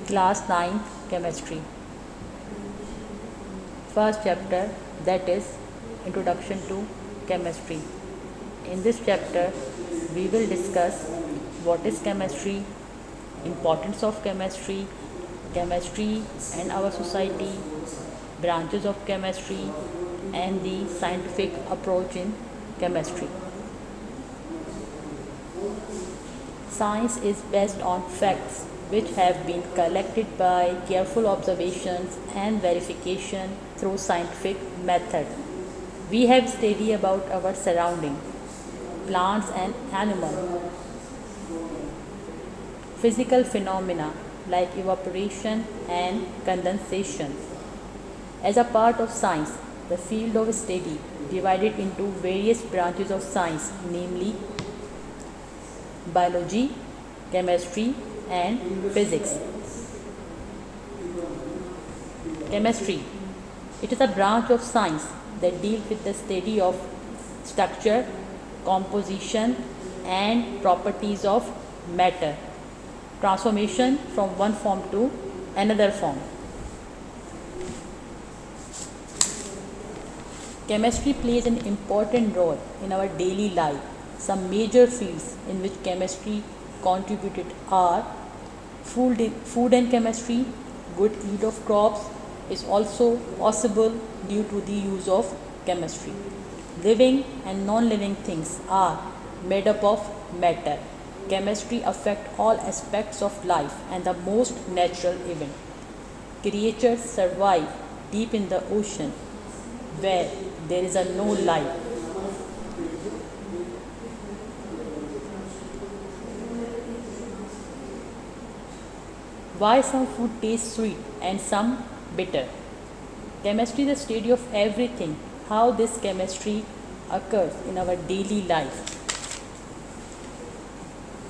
Class 9 Chemistry. First chapter, that is Introduction to Chemistry. In this chapter, we will discuss what is chemistry, importance of chemistry, chemistry and our society, branches of chemistry, and the scientific approach in chemistry. Science is based on facts which have been collected by careful observations and verification through scientific method. We have studied about our surrounding, plants and animals, physical phenomena like evaporation and condensation. As a part of science, the field of study divided into various branches of science, namely biology, chemistry, and physics. Chemistry. It is a branch of science that deals with the study of structure, composition, and properties of matter, transformation from one form to another form. Chemistry plays an important role in our daily life. Some major fields in which chemistry contributed are food and chemistry. Good yield of crops is also possible due to the use of chemistry. Living and non-living things are made up of matter. Chemistry affects all aspects of life and the most natural event. Creatures survive deep in the ocean where there is no life. Why some food tastes sweet and some bitter? Chemistry is the study of everything, how this chemistry occurs in our daily life.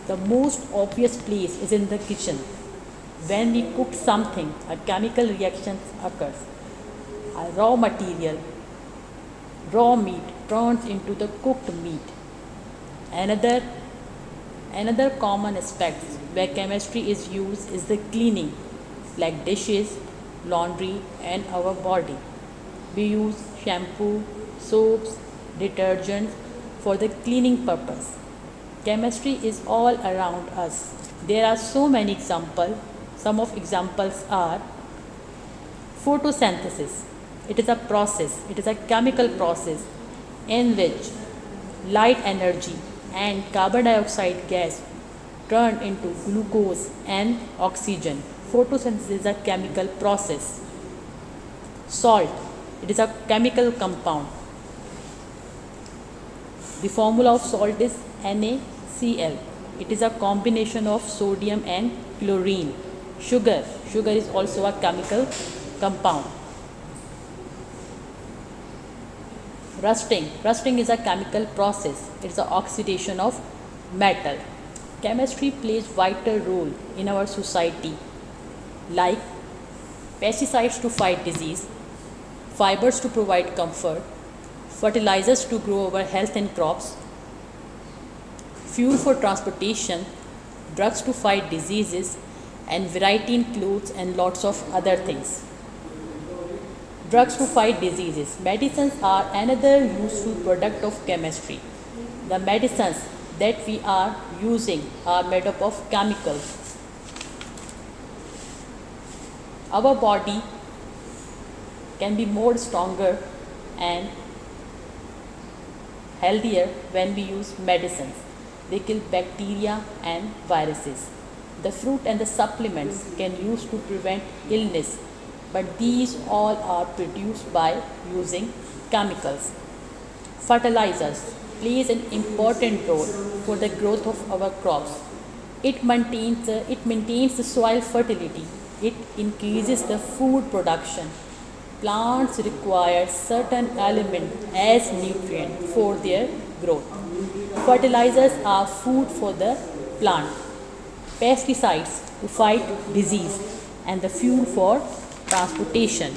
The most obvious place is in the kitchen. When we cook something, a chemical reaction occurs. A raw meat turns into the cooked meat. Another common aspect where chemistry is used is the cleaning, like dishes, laundry, and our body. We use shampoo, soaps, detergents for the cleaning purpose. Chemistry is all around us. There are so many examples. Some of examples are photosynthesis. It is a chemical process in which light energy and carbon dioxide gas turn into glucose and oxygen. Photosynthesis is a chemical process. Salt, it is a chemical compound. The formula of salt is NaCl. It is a combination of sodium and chlorine. Sugar is also a chemical compound. Rusting is a chemical process. It is the oxidation of metal. Chemistry plays vital role in our society, like pesticides to fight disease, fibers to provide comfort, fertilizers to grow our health and crops, fuel for transportation, drugs to fight diseases, and variety in clothes and lots of other things. Drugs to fight diseases. Medicines are another useful product of chemistry. The medicines that we are using are made up of chemicals. Our body can be more stronger and healthier when we use medicines. They kill bacteria and viruses. The fruit and the supplements can use to prevent illness, but these all are produced by using chemicals. Fertilizers plays an important role for the growth of our crops. It maintains the soil fertility. It increases the food production. Plants require certain elements as nutrient for their growth. Fertilizers are food for the plant. Pesticides to fight disease and the fuel for transportation.